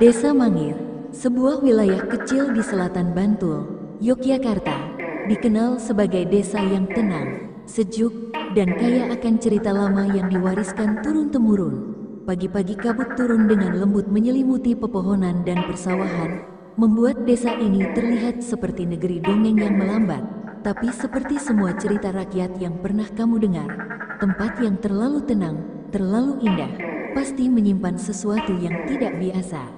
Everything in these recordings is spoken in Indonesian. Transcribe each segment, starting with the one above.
Desa Mangir, sebuah wilayah kecil di selatan Bantul, Yogyakarta, dikenal sebagai desa yang tenang, sejuk, dan kaya akan cerita lama yang diwariskan turun-temurun. Pagi-pagi kabut turun dengan lembut menyelimuti pepohonan dan persawahan, membuat desa ini terlihat seperti negeri dongeng yang melambat. Tapi seperti semua cerita rakyat yang pernah kamu dengar, tempat yang terlalu tenang, terlalu indah, pasti menyimpan sesuatu yang tidak biasa.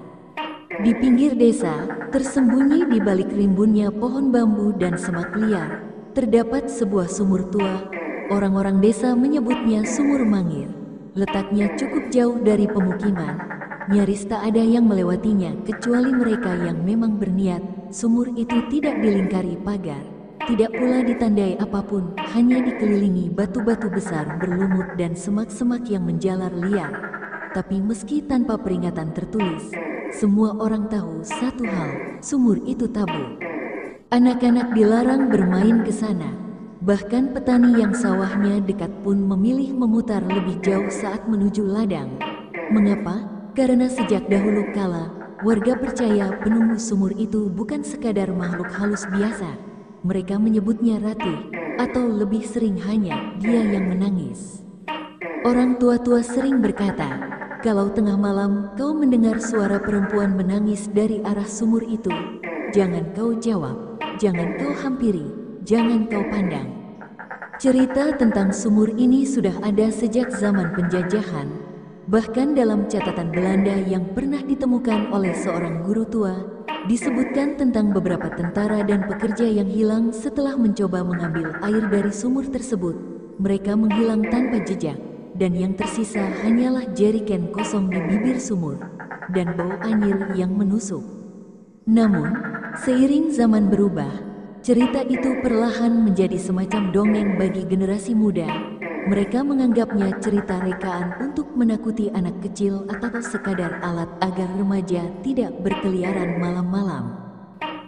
Di pinggir desa, tersembunyi di balik rimbunnya pohon bambu dan semak liar, terdapat sebuah sumur tua. Orang-orang desa menyebutnya Sumur Mangir. Letaknya cukup jauh dari pemukiman, nyaris tak ada yang melewatinya kecuali mereka yang memang berniat. Sumur itu tidak dilingkari pagar, tidak pula ditandai apapun, hanya dikelilingi batu-batu besar berlumut dan semak-semak yang menjalar liar. Tapi meski tanpa peringatan tertulis, semua orang tahu satu hal, sumur itu tabu. Anak-anak dilarang bermain ke sana. Bahkan petani yang sawahnya dekat pun memilih memutar lebih jauh saat menuju ladang. Mengapa? Karena sejak dahulu kala, warga percaya penunggu sumur itu bukan sekadar makhluk halus biasa. Mereka menyebutnya Ratih, atau lebih sering hanya dia yang menangis. Orang tua-tua sering berkata, kalau tengah malam kau mendengar suara perempuan menangis dari arah sumur itu, jangan kau jawab, jangan kau hampiri, jangan kau pandang. Cerita tentang sumur ini sudah ada sejak zaman penjajahan, bahkan dalam catatan Belanda yang pernah ditemukan oleh seorang guru tua, disebutkan tentang beberapa tentara dan pekerja yang hilang setelah mencoba mengambil air dari sumur tersebut. Mereka menghilang tanpa jejak, dan yang tersisa hanyalah jeriken kosong di bibir sumur, dan bau anyir yang menusuk. Namun, seiring zaman berubah, cerita itu perlahan menjadi semacam dongeng bagi generasi muda. Mereka menganggapnya cerita rekaan untuk menakuti anak kecil atau sekadar alat agar remaja tidak berkeliaran malam-malam.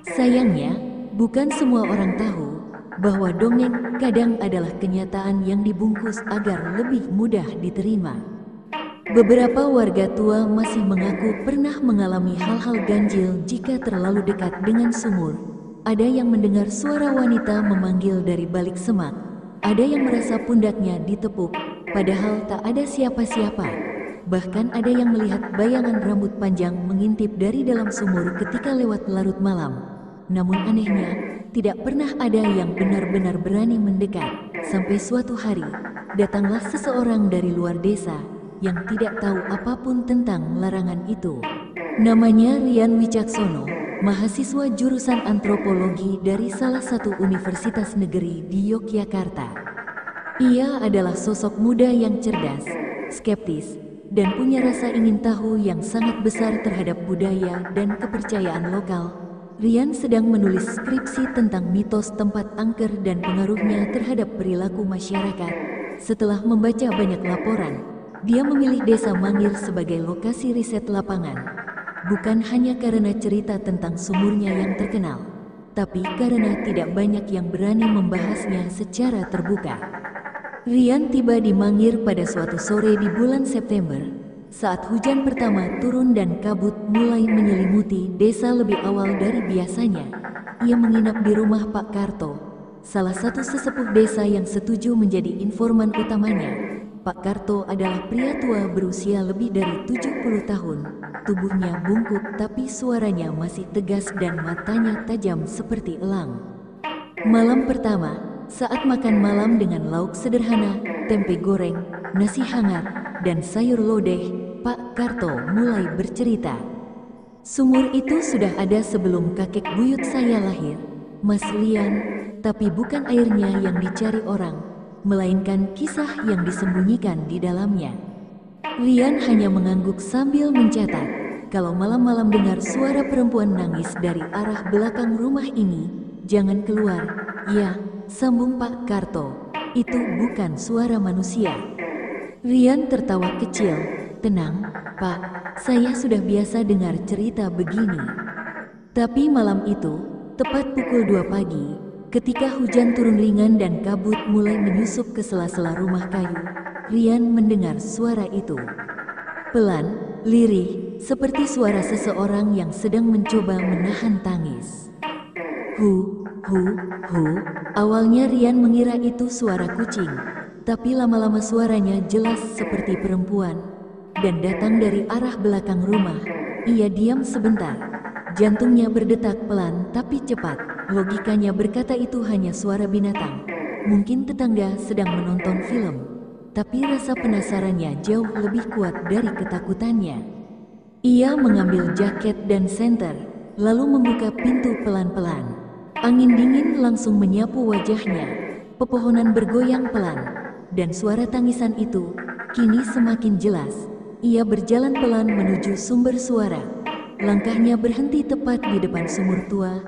Sayangnya, bukan semua orang tahu bahwa dongeng kadang adalah kenyataan yang dibungkus agar lebih mudah diterima. Beberapa warga tua masih mengaku pernah mengalami hal-hal ganjil jika terlalu dekat dengan sumur. Ada yang mendengar suara wanita memanggil dari balik semak. Ada yang merasa pundaknya ditepuk, padahal tak ada siapa-siapa. Bahkan ada yang melihat bayangan rambut panjang mengintip dari dalam sumur ketika lewat larut malam. Namun anehnya, tidak pernah ada yang benar-benar berani mendekat. Sampai suatu hari, datanglah seseorang dari luar desa yang tidak tahu apapun tentang larangan itu. Namanya Rian Wicaksono, mahasiswa jurusan antropologi dari salah satu universitas negeri di Yogyakarta. Ia adalah sosok muda yang cerdas, skeptis, dan punya rasa ingin tahu yang sangat besar terhadap budaya dan kepercayaan lokal. Rian sedang menulis skripsi tentang mitos tempat angker dan pengaruhnya terhadap perilaku masyarakat. Setelah membaca banyak laporan, dia memilih Desa Mangir sebagai lokasi riset lapangan. Bukan hanya karena cerita tentang sumurnya yang terkenal, tapi karena tidak banyak yang berani membahasnya secara terbuka. Rian tiba di Mangir pada suatu sore di bulan September, saat hujan pertama turun dan kabut mulai menyelimuti desa lebih awal dari biasanya. Ia menginap di rumah Pak Karto, salah satu sesepuh desa yang setuju menjadi informan utamanya. Pak Karto adalah pria tua berusia lebih dari 70 tahun. Tubuhnya bungkuk tapi suaranya masih tegas dan matanya tajam seperti elang. Malam pertama, saat makan malam dengan lauk sederhana, tempe goreng, nasi hangat, dan sayur lodeh, Pak Karto mulai bercerita. Sumur itu sudah ada sebelum kakek buyut saya lahir, Mas Lian, tapi bukan airnya yang dicari orang, melainkan kisah yang disembunyikan di dalamnya. Lian hanya mengangguk sambil mencatat, kalau malam-malam dengar suara perempuan nangis dari arah belakang rumah ini, jangan keluar. Ya, sambung Pak Karto, itu bukan suara manusia. Rian tertawa kecil. Tenang, Pak, saya sudah biasa dengar cerita begini. Tapi malam itu, tepat pukul 2 pagi, ketika hujan turun ringan dan kabut mulai menyusup ke sela-sela rumah kayu, Rian mendengar suara itu. Pelan, lirih, seperti suara seseorang yang sedang mencoba menahan tangis. Hu, hu, hu. Awalnya Rian mengira itu suara kucing, tapi lama-lama suaranya jelas seperti perempuan dan datang dari arah belakang rumah. Ia diam sebentar. Jantungnya berdetak pelan tapi cepat. Logikanya berkata itu hanya suara binatang. Mungkin tetangga sedang menonton film. Tapi rasa penasarannya jauh lebih kuat dari ketakutannya. Ia mengambil jaket dan senter, lalu membuka pintu pelan-pelan. Angin dingin langsung menyapu wajahnya. Pepohonan bergoyang pelan, dan suara tangisan itu kini semakin jelas. Ia berjalan pelan menuju sumber suara. Langkahnya berhenti tepat di depan sumur tua,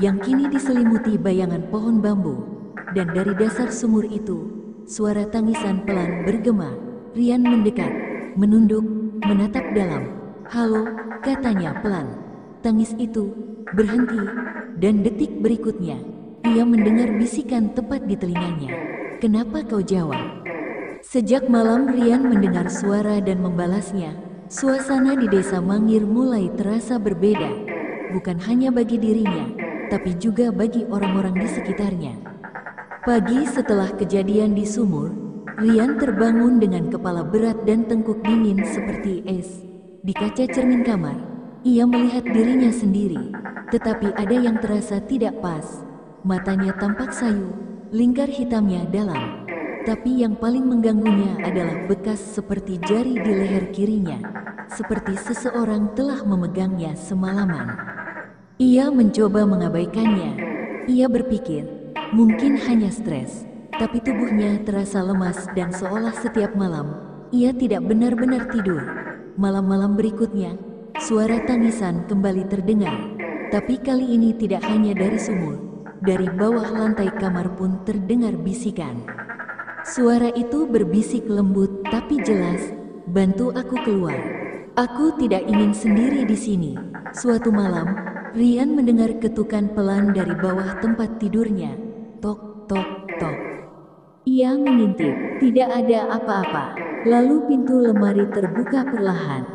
yang kini diselimuti bayangan pohon bambu. Dan dari dasar sumur itu, suara tangisan pelan bergema. Rian mendekat, menunduk, menatap dalam. "Halo," katanya pelan. Tangis itu berhenti, dan detik berikutnya, ia mendengar bisikan tepat di telinganya. "Kenapa kau jawab?" Sejak malam Rian mendengar suara dan membalasnya. Suasana di desa Mangir mulai terasa berbeda. Bukan hanya bagi dirinya, tapi juga bagi orang-orang di sekitarnya. Pagi setelah kejadian di sumur, Rian terbangun dengan kepala berat dan tengkuk dingin seperti es. Di kaca cermin kamar, ia melihat dirinya sendiri, tetapi ada yang terasa tidak pas. Matanya tampak sayu, lingkar hitamnya dalam. Tapi yang paling mengganggunya adalah bekas seperti jari di leher kirinya, seperti seseorang telah memegangnya semalaman. Ia mencoba mengabaikannya. Ia berpikir, mungkin hanya stres, tapi tubuhnya terasa lemas dan seolah setiap malam, ia tidak benar-benar tidur. Malam-malam berikutnya, suara tangisan kembali terdengar, tapi kali ini tidak hanya dari sumur. Dari bawah lantai kamar pun terdengar bisikan. Suara itu berbisik lembut tapi jelas, "Bantu aku keluar. Aku tidak ingin sendiri di sini." Suatu malam, Rian mendengar ketukan pelan dari bawah tempat tidurnya. Tok, tok, tok. Ia mengintip, tidak ada apa-apa. Lalu pintu lemari terbuka perlahan.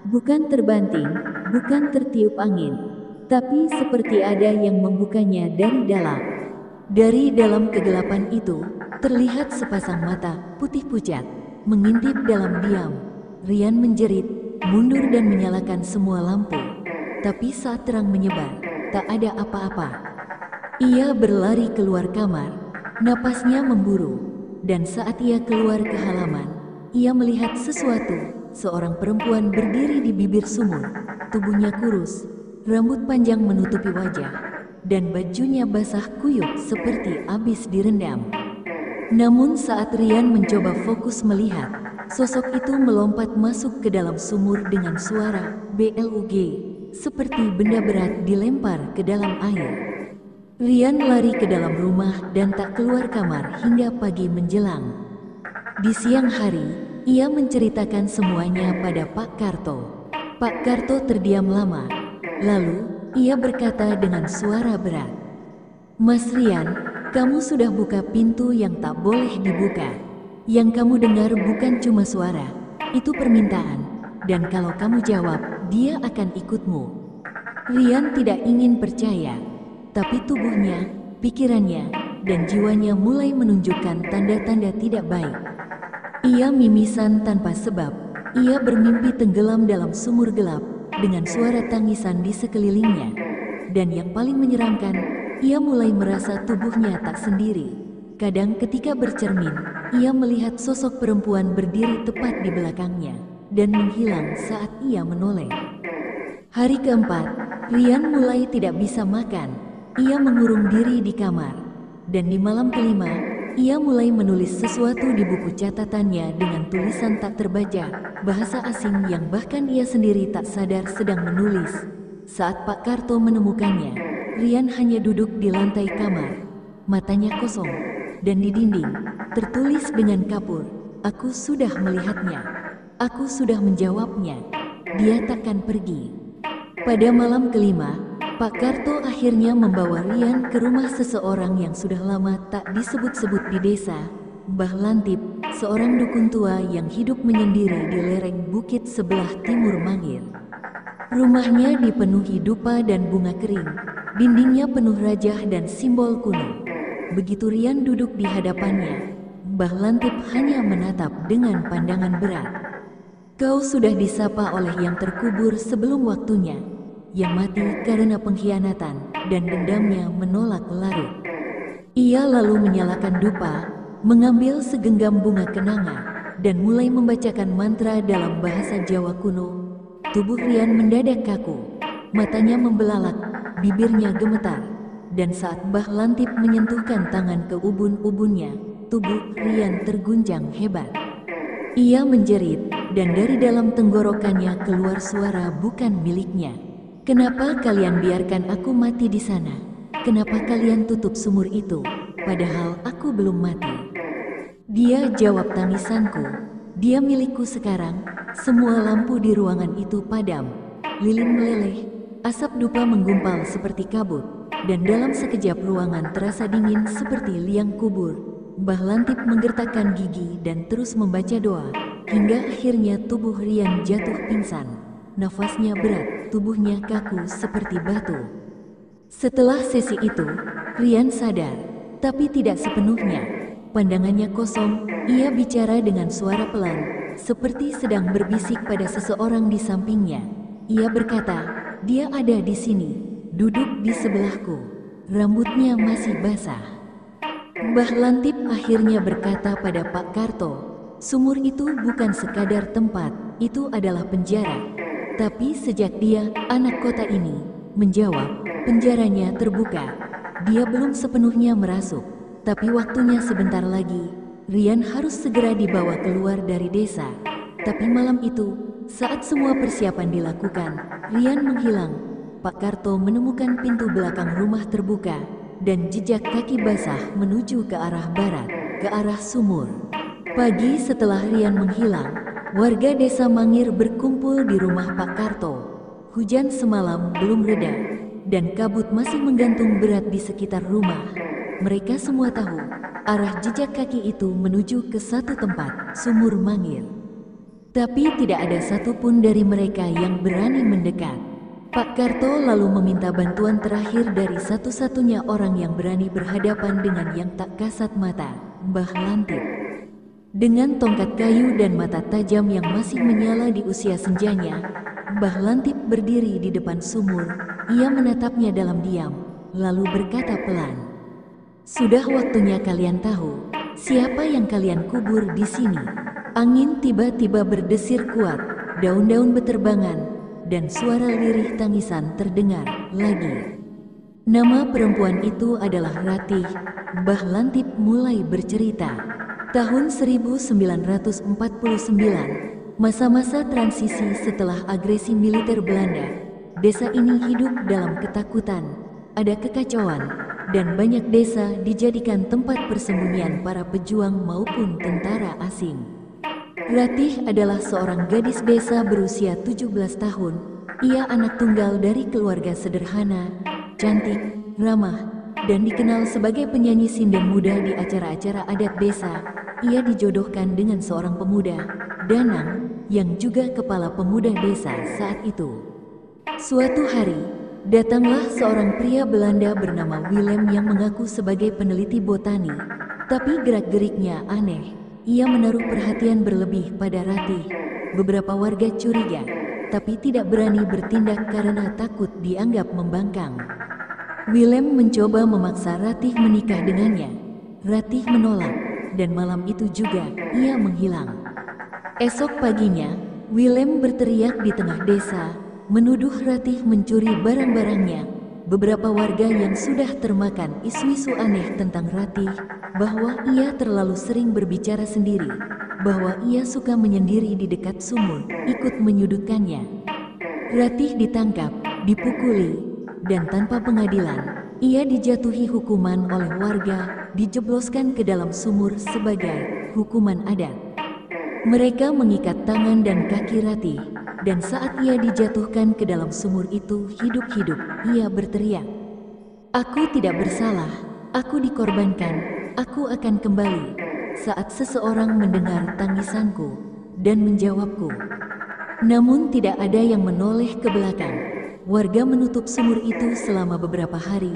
Bukan terbanting, bukan tertiup angin, tapi seperti ada yang membukanya dari dalam. Dari dalam kegelapan itu, terlihat sepasang mata putih pucat, mengintip dalam diam. Rian menjerit, mundur dan menyalakan semua lampu. Tapi saat terang menyebar, tak ada apa-apa. Ia berlari keluar kamar, napasnya memburu. Dan saat ia keluar ke halaman, ia melihat sesuatu, seorang perempuan berdiri di bibir sumur. Tubuhnya kurus, rambut panjang menutupi wajah, dan bajunya basah kuyup seperti habis direndam. Namun saat Rian mencoba fokus melihat, sosok itu melompat masuk ke dalam sumur dengan suara "blug", seperti benda berat dilempar ke dalam air. Rian lari ke dalam rumah dan tak keluar kamar hingga pagi menjelang. Di siang hari, ia menceritakan semuanya pada Pak Karto. Pak Karto terdiam lama, lalu ia berkata dengan suara berat, "Mas Rian, kamu sudah buka pintu yang tak boleh dibuka. Yang kamu dengar bukan cuma suara, itu permintaan. Dan kalau kamu jawab, dia akan ikutmu." Rian tidak ingin percaya, tapi tubuhnya, pikirannya, dan jiwanya mulai menunjukkan tanda-tanda tidak baik. Ia mimisan tanpa sebab. Ia bermimpi tenggelam dalam sumur gelap dengan suara tangisan di sekelilingnya. Dan yang paling menyeramkan, ia mulai merasa tubuhnya tak sendiri. Kadang ketika bercermin, ia melihat sosok perempuan berdiri tepat di belakangnya dan menghilang saat ia menoleh. Hari keempat, Rian mulai tidak bisa makan. Ia mengurung diri di kamar. Dan di malam kelima, ia mulai menulis sesuatu di buku catatannya dengan tulisan tak terbaca, bahasa asing yang bahkan ia sendiri tak sadar sedang menulis. Saat Pak Karto menemukannya, Rian hanya duduk di lantai kamar, matanya kosong, dan di dinding, tertulis dengan kapur, "Aku sudah melihatnya. Aku sudah menjawabnya. Dia takkan pergi." Pada malam kelima, Pak Karto akhirnya membawa Rian ke rumah seseorang yang sudah lama tak disebut-sebut di desa, Mbah Lantip, seorang dukun tua yang hidup menyendiri di lereng bukit sebelah timur Mangir. Rumahnya dipenuhi dupa dan bunga kering, dindingnya penuh rajah dan simbol kuno. Begitu Rian duduk di hadapannya, Mbah Lantip hanya menatap dengan pandangan berat. Kau sudah disapa oleh yang terkubur sebelum waktunya, yang mati karena pengkhianatan dan dendamnya menolak larut. Ia lalu menyalakan dupa, mengambil segenggam bunga kenanga, dan mulai membacakan mantra dalam bahasa Jawa kuno. Tubuh Rian mendadak kaku, matanya membelalak, bibirnya gemetar, dan saat Mbah Lantip menyentuhkan tangan ke ubun-ubunnya, tubuh Rian terguncang hebat. Ia menjerit, dan dari dalam tenggorokannya keluar suara bukan miliknya. Kenapa kalian biarkan aku mati di sana? Kenapa kalian tutup sumur itu, padahal aku belum mati? Dia jawab tangisanku. Dia milikku sekarang. Semua lampu di ruangan itu padam. Lilin meleleh, asap dupa menggumpal seperti kabut, dan dalam sekejap ruangan terasa dingin seperti liang kubur. Mbah Lantip menggertakkan gigi dan terus membaca doa, hingga akhirnya tubuh Rian jatuh pingsan. Nafasnya berat, tubuhnya kaku seperti batu. Setelah sesi itu, Rian sadar, tapi tidak sepenuhnya. Pandangannya kosong, ia bicara dengan suara pelan, seperti sedang berbisik pada seseorang di sampingnya. Ia berkata, dia ada di sini, duduk di sebelahku. Rambutnya masih basah. Mbah Lantip akhirnya berkata pada Pak Karto, sumur itu bukan sekadar tempat, itu adalah penjara. Tapi sejak dia, anak kota ini, menjawab, penjaranya terbuka. Dia belum sepenuhnya merasuk, tapi waktunya sebentar lagi. Rian harus segera dibawa keluar dari desa. Tapi malam itu, saat semua persiapan dilakukan, Rian menghilang. Pak Karto menemukan pintu belakang rumah terbuka, dan jejak kaki basah menuju ke arah barat, ke arah sumur. Pagi setelah Rian menghilang, warga desa Mangir berkumpul di rumah Pak Karto. Hujan semalam belum reda, dan kabut masih menggantung berat di sekitar rumah. Mereka semua tahu, arah jejak kaki itu menuju ke satu tempat, sumur Mangir. Tapi tidak ada satupun dari mereka yang berani mendekat. Pak Karto lalu meminta bantuan terakhir dari satu-satunya orang yang berani berhadapan dengan yang tak kasat mata, Mbah Lantip. Dengan tongkat kayu dan mata tajam yang masih menyala di usia senjanya, Mbah Lantip berdiri di depan sumur. Ia menatapnya dalam diam, lalu berkata pelan, sudah waktunya kalian tahu siapa yang kalian kubur di sini. Angin tiba-tiba berdesir kuat, daun-daun beterbangan, dan suara lirih tangisan terdengar lagi. Nama perempuan itu adalah Ratih. Mbah Lantip mulai bercerita. Tahun 1949, masa-masa transisi setelah agresi militer Belanda. Desa ini hidup dalam ketakutan, ada kekacauan, dan banyak desa dijadikan tempat persembunyian para pejuang maupun tentara asing. Ratih adalah seorang gadis desa berusia 17 tahun. Ia anak tunggal dari keluarga sederhana, cantik, ramah, dan dikenal sebagai penyanyi sinden muda di acara-acara adat desa. Ia dijodohkan dengan seorang pemuda, Danang, yang juga kepala pemuda desa saat itu. Suatu hari, datanglah seorang pria Belanda bernama Willem yang mengaku sebagai peneliti botani, tapi gerak-geriknya aneh. Ia menaruh perhatian berlebih pada Ratih. Beberapa warga curiga, tapi tidak berani bertindak karena takut dianggap membangkang. Willem mencoba memaksa Ratih menikah dengannya. Ratih menolak, dan malam itu juga ia menghilang. Esok paginya, Willem berteriak di tengah desa, menuduh Ratih mencuri barang-barangnya. Beberapa warga yang sudah termakan isu-isu aneh tentang Ratih, bahwa ia terlalu sering berbicara sendiri, bahwa ia suka menyendiri di dekat sumur, ikut menyudutkannya. Ratih ditangkap, dipukuli, dan tanpa pengadilan, ia dijatuhi hukuman oleh warga, dijebloskan ke dalam sumur sebagai hukuman adat. Mereka mengikat tangan dan kaki Ratih, dan saat ia dijatuhkan ke dalam sumur itu hidup-hidup, ia berteriak, "Aku tidak bersalah, aku dikorbankan, aku akan kembali." Saat seseorang mendengar tangisanku dan menjawabku, Namun tidak ada yang menoleh ke belakang. Warga menutup sumur itu selama beberapa hari,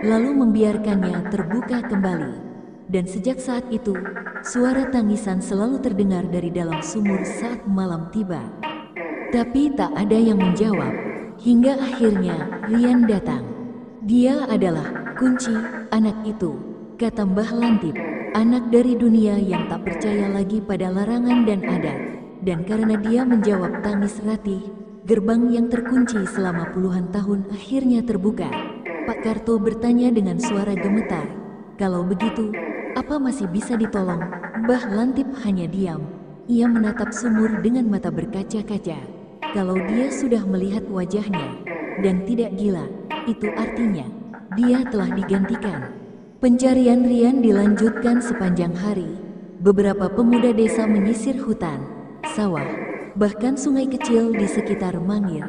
lalu membiarkannya terbuka kembali. Dan sejak saat itu, suara tangisan selalu terdengar dari dalam sumur saat malam tiba. Tapi tak ada yang menjawab, hingga akhirnya Rian datang. Dia adalah kunci anak itu, kata Mbah Lantip, anak dari dunia yang tak percaya lagi pada larangan dan adat. Dan karena dia menjawab tangis Ratih, gerbang yang terkunci selama puluhan tahun akhirnya terbuka. Pak Karto bertanya dengan suara gemetar, "Kalau begitu, apa masih bisa ditolong?" Mbah Lantip hanya diam. Ia menatap sumur dengan mata berkaca-kaca. Kalau dia sudah melihat wajahnya dan tidak gila, itu artinya dia telah digantikan. Pencarian Rian dilanjutkan sepanjang hari. Beberapa pemuda desa menyisir hutan, sawah, bahkan sungai kecil di sekitar Mangir.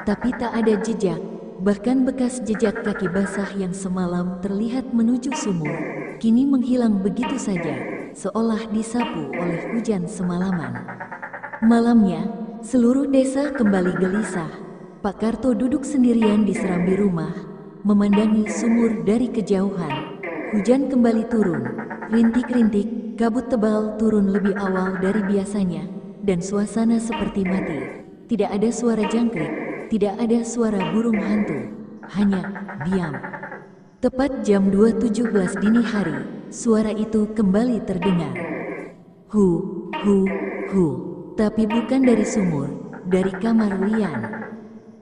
Tapi tak ada jejak, bahkan bekas jejak kaki basah yang semalam terlihat menuju sumur, kini menghilang begitu saja, seolah disapu oleh hujan semalaman. Malamnya, seluruh desa kembali gelisah. Pak Karto duduk sendirian di serambi rumah, memandangi sumur dari kejauhan. Hujan kembali turun, rintik-rintik, kabut tebal turun lebih awal dari biasanya, dan suasana seperti mati. Tidak ada suara jangkrik, tidak ada suara burung hantu, hanya diam. Tepat jam 2.17 dini hari, suara itu kembali terdengar. Hu, hu, hu, tapi bukan dari sumur, dari kamar Rian.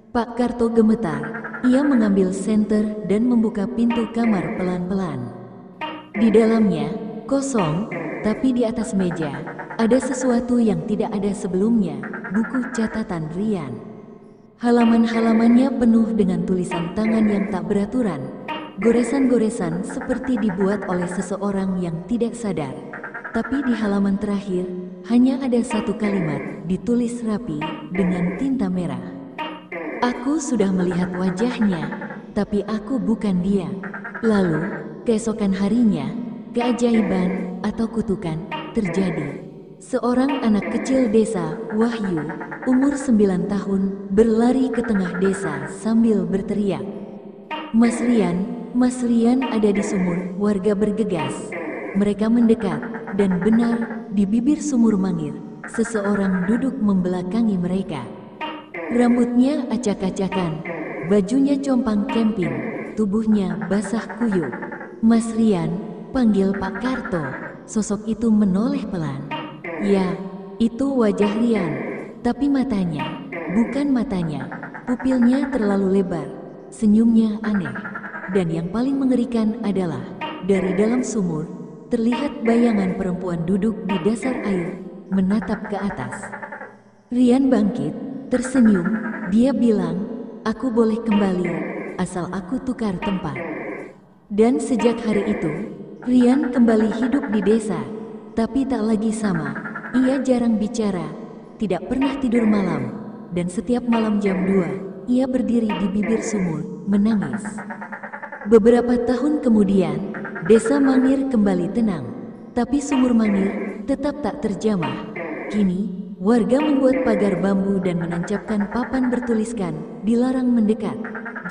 Pak Karto gemetar, ia mengambil senter dan membuka pintu kamar pelan-pelan. Di dalamnya, kosong, tapi di atas meja, ada sesuatu yang tidak ada sebelumnya, buku catatan Rian. Halaman-halamannya penuh dengan tulisan tangan yang tak beraturan, goresan-goresan seperti dibuat oleh seseorang yang tidak sadar. Tapi di halaman terakhir, hanya ada satu kalimat, ditulis rapi, dengan tinta merah. "Aku sudah melihat wajahnya, tapi aku bukan dia." Lalu, keesokan harinya, keajaiban atau kutukan terjadi. Seorang anak kecil desa, Wahyu, umur 9 tahun, berlari ke tengah desa sambil berteriak, Mas Rian ada di sumur." Warga bergegas. Mereka mendekat, dan benar, di bibir sumur Mangir, seseorang duduk membelakangi mereka. Rambutnya acak-acakan, bajunya compang camping, tubuhnya basah kuyup. "Mas Rian," panggil Pak Karto. Sosok itu menoleh pelan. Ya, itu wajah Rian, tapi matanya, bukan matanya, pupilnya terlalu lebar, senyumnya aneh. Dan yang paling mengerikan adalah, dari dalam sumur, terlihat bayangan perempuan duduk di dasar air, menatap ke atas. Rian bangkit, tersenyum, dia bilang, "Aku boleh kembali, asal aku tukar tempat." Dan sejak hari itu, Rian kembali hidup di desa, tapi tak lagi sama. Ia jarang bicara, tidak pernah tidur malam, dan setiap malam jam 2, ia berdiri di bibir sumur, menangis. Beberapa tahun kemudian, desa Mangir kembali tenang, tapi sumur Mangir tetap tak terjamah. Kini, warga membuat pagar bambu dan menancapkan papan bertuliskan, "Dilarang mendekat,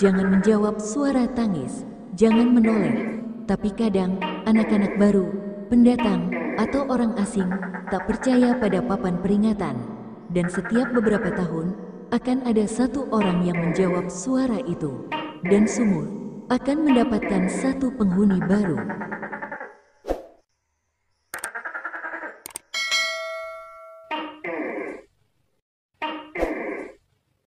jangan menjawab suara tangis, jangan menoleh." Tapi kadang, anak-anak baru, pendatang, atau orang asing tak percaya pada papan peringatan. Dan setiap beberapa tahun, akan ada satu orang yang menjawab suara itu. Dan sumur akan mendapatkan satu penghuni baru.